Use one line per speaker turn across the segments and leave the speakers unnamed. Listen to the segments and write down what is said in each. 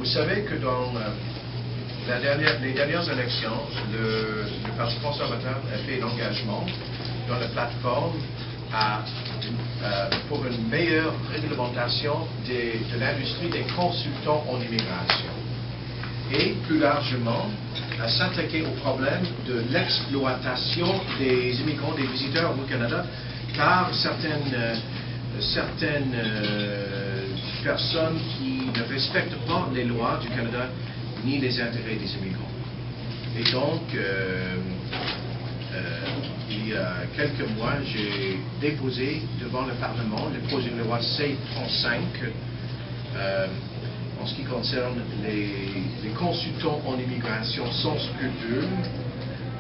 savez que dans les dernières élections, le Parti conservateur a fait l'engagement dans la plateforme pour une meilleure réglementation de l'industrie des consultants en immigration et plus largement à s'attaquer au problème de l'exploitation des immigrants, des visiteurs au Canada par certaines personnes qui ne respectent pas les lois du Canada ni les intérêts des immigrants. Et donc, il y a quelques mois, j'ai déposé devant le Parlement le projet de loi C-35 en ce qui concerne les consultants en immigration sans scrupules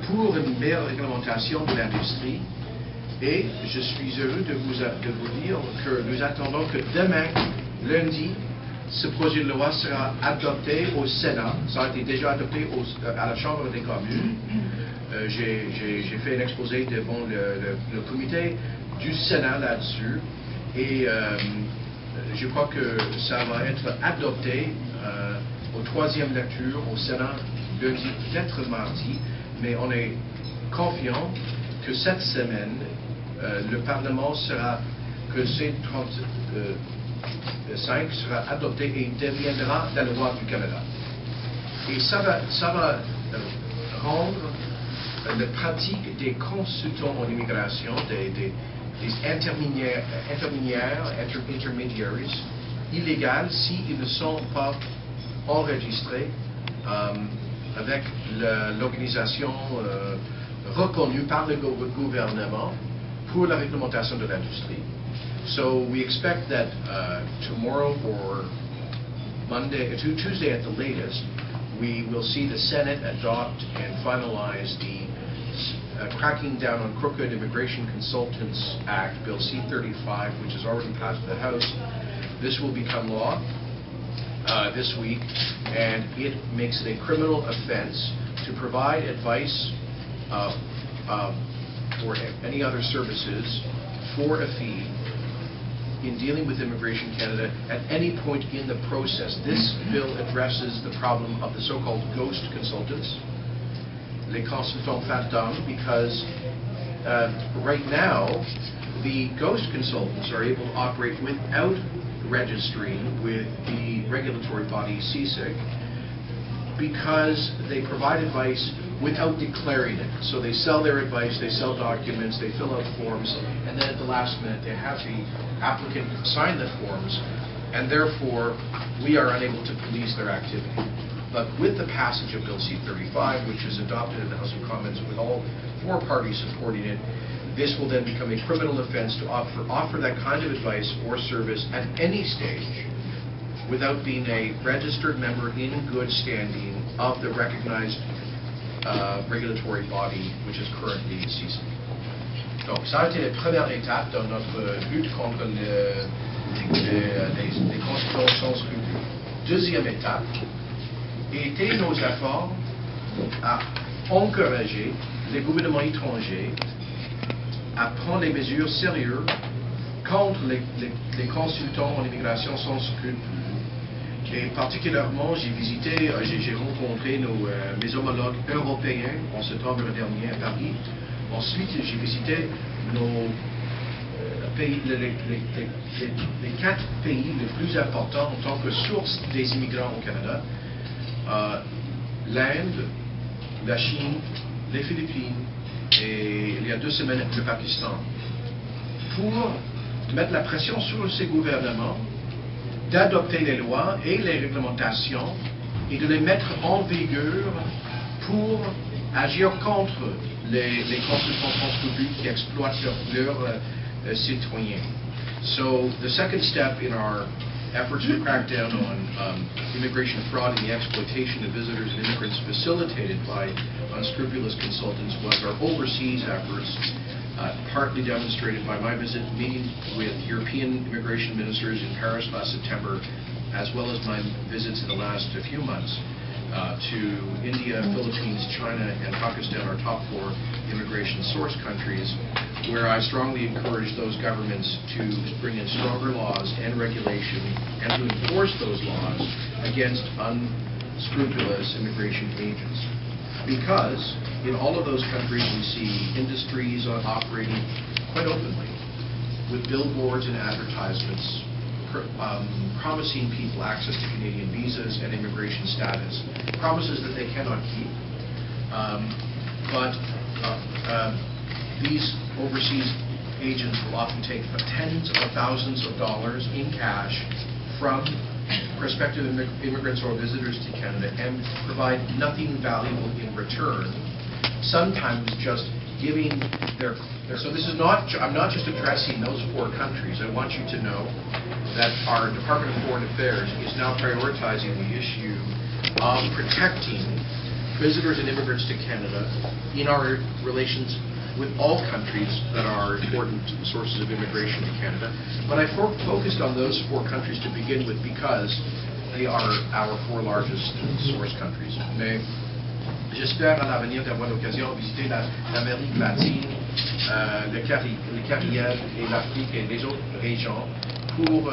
pour une meilleure réglementation de l'industrie. Et je suis heureux de vous dire que nous attendons que demain, lundi, ce projet de loi sera adopté au Sénat. Ça a été déjà adopté à la Chambre des communes. J'ai fait un exposé devant le comité du Sénat là-dessus. Et je crois que ça va être adopté au troisième lecture au Sénat lundi, peut-être mardi. Mais on est confiant que cette semaine, le Parlement que C-35 sera adopté et deviendra la loi du Canada. Et ça va rendre la pratique des consultants en immigration, des intermédiaires, illégales s'ils ne sont pas enregistrés avec l'organisation reconnue par le gouvernement pour la réglementation de l'industrie. So we expect that tomorrow or Tuesday at the latest, we will see the Senate adopt and finalize the Cracking Down on Crooked Immigration Consultants Act, Bill C-35, which has already passed the House. This will become law this week, and it makes it a criminal offense to provide advice or any other services for a fee in dealing with Immigration Canada at any point in the process. This bill addresses the problem of the so-called ghost consultants, les consultants fantômes, because right now the ghost consultants are able to operate without registering with the regulatory body CSIC because they provide advice without declaring it. So they sell their advice, they sell documents, they fill out forms, and then at the last minute they have the applicant sign the forms, and therefore we are unable to police their activity. But with the passage of Bill C-35, which is adopted in the House of Commons with all four parties supporting it, this will then become a criminal offense to offer that kind of advice or service at any stage without being a registered member in good standing of the recognized regulatory body, which is currently CSIC. Donc, ça a été la première étape dans notre lutte contre les consultants sans scrupules. Deuxième étape était nos efforts à encourager les gouvernements étrangers à prendre des mesures sérieuses contre les consultants en immigration sans scrupules. Et particulièrement, j'ai rencontré mes homologues européens en septembre dernier à Paris. Ensuite, j'ai visité les 4 pays les plus importants en tant que source des immigrants au Canada. L'Inde, la Chine, les Philippines et il y a 2 semaines le Pakistan, pour mettre la pression sur ces gouvernements d'adopter les lois et les réglementations et de les mettre en vigueur pour agir contre les consultants sans scrupules qui exploitent leurs citoyens. So the second step in our efforts to crack down on immigration fraud and the exploitation of visitors and immigrants facilitated by unscrupulous consultants was our overseas efforts, partly demonstrated by my meeting with European immigration ministers in Paris last September, as well as my visits in the last few months to India, Philippines, China, and Pakistan, our top 4 immigration source countries, where I strongly encourage those governments to bring in stronger laws and regulation and to enforce those laws against unscrupulous immigration agents. Because in all of those countries we see industries operating quite openly with billboards and advertisements promising people access to Canadian visas and immigration status, promises that they cannot keep. But these overseas agents will often take tens of thousands of dollars in cash from prospective immigrants or visitors to Canada and provide nothing valuable in return, sometimes just giving their so this is not, I'm not just addressing those 4 countries. I want you to know that our Department of Foreign Affairs is now prioritizing the issue of protecting visitors and immigrants to Canada in our relations with all countries that are important sources of immigration to Canada. But I focused on those 4 countries to begin with because they are our 4 largest source countries. Mais j'espère à l'avenir d'avoir l'occasion de visiter l'Amérique latine, les Caraïbes et l'Afrique et les autres régions pour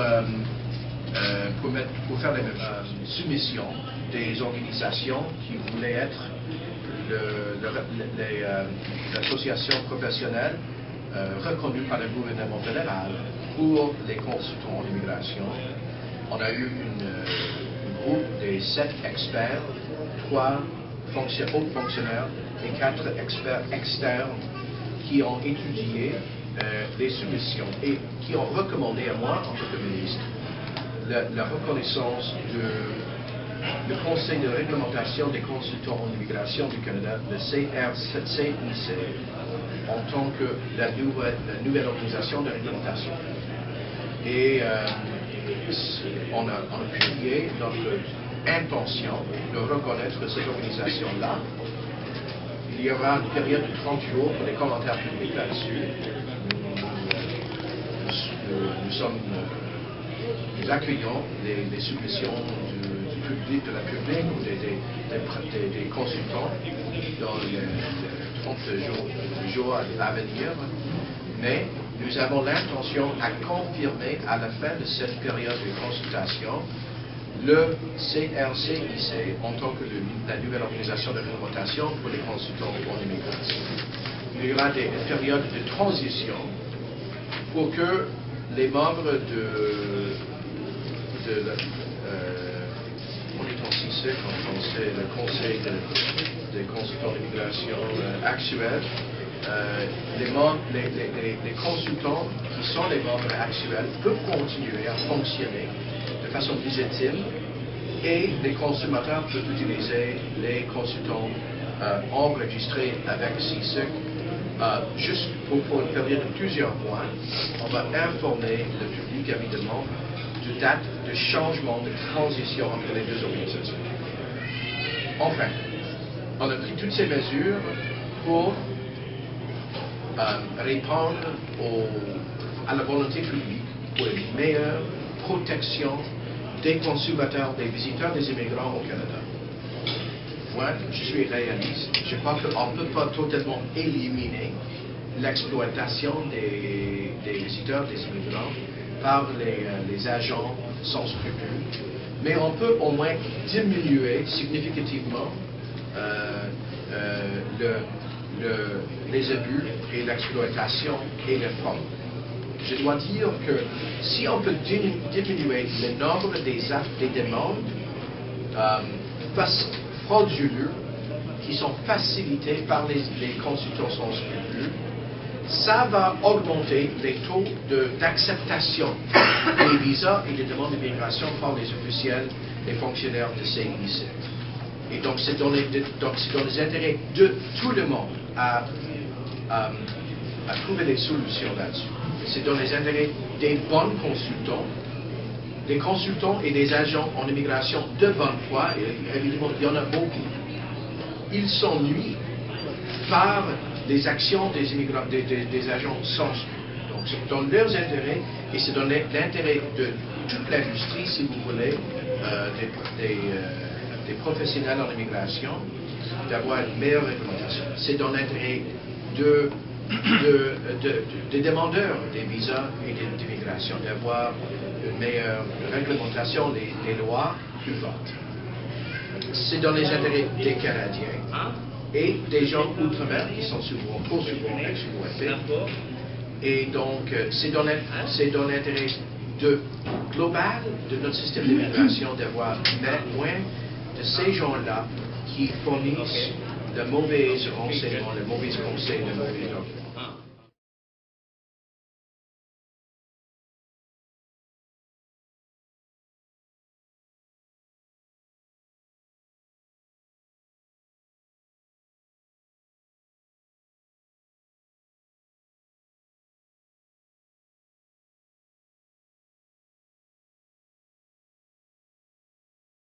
faire la soumission des organisations qui voulaient être l'association professionnelle reconnue par le gouvernement fédéral pour les consultants en immigration. On a eu un groupe de 7 experts, 3 hauts fonctionnaires et 4 experts externes qui ont étudié les soumissions et qui ont recommandé à moi, en tant que ministre, la reconnaissance le Conseil de réglementation des consultants en immigration du Canada, le CIC, en tant que la nouvelle organisation de réglementation. Et on a publié notre intention de reconnaître cette organisation-là. Il y aura une période de 30 jours pour les commentaires publics là-dessus. Nous accueillons les soumissions du public, de la public ou des consultants dans les 30 jours à venir. Mais nous avons l'intention à confirmer à la fin de cette période de consultation le CRCIC en tant que la nouvelle organisation de réglementation pour les consultants en immigration. Il y aura des périodes de transition pour que les membres on dit en CIC en français, le Conseil des consultants d'immigration actuels, les consultants qui sont les membres actuels peuvent continuer à fonctionner de façon légitime et les consommateurs peuvent utiliser les consultants enregistrés avec CIC juste pour une période de plusieurs mois. On va informer le public évidemment de date de changement, de transition entre les 2 organisations. Enfin, on a pris toutes ces mesures pour répondre à la volonté publique pour une meilleure protection des consommateurs, des visiteurs, des immigrants au Canada. Moi, je suis réaliste. Je crois qu'on ne peut pas totalement éliminer l'exploitation des visiteurs, des immigrants par les agents sans scrupules, mais on peut au moins diminuer significativement les abus et l'exploitation et les fraudes. Je dois dire que si on peut diminuer le nombre des demandes frauduleuses qui sont facilitées par les consultants sans scrupules, ça va augmenter les taux d'acceptation des visas et des demandes d'immigration par les officiels et fonctionnaires de CIC. Et donc c'est dans les intérêts de tout le monde à trouver des solutions là-dessus. C'est dans les intérêts des bons consultants, des consultants et des agents en immigration de bonne foi, et évidemment il y en a beaucoup. Ils sont nuits par les actions des agents sans scrupules. Donc c'est dans leurs intérêts et c'est dans l'intérêt de toute l'industrie, si vous voulez, des professionnels en immigration, d'avoir une meilleure réglementation. C'est dans l'intérêt de des demandeurs des visas et d'immigration, d'avoir une meilleure réglementation des lois plus fortes. C'est dans les intérêts des Canadiens et des gens outre-mer qui sont souvent, trop souvent exploités. Et donc, c'est dans l'intérêt global de notre système d'immigration d'avoir moins de ces gens-là qui fournissent de mauvais renseignements, de mauvais conseils, de mauvais documents.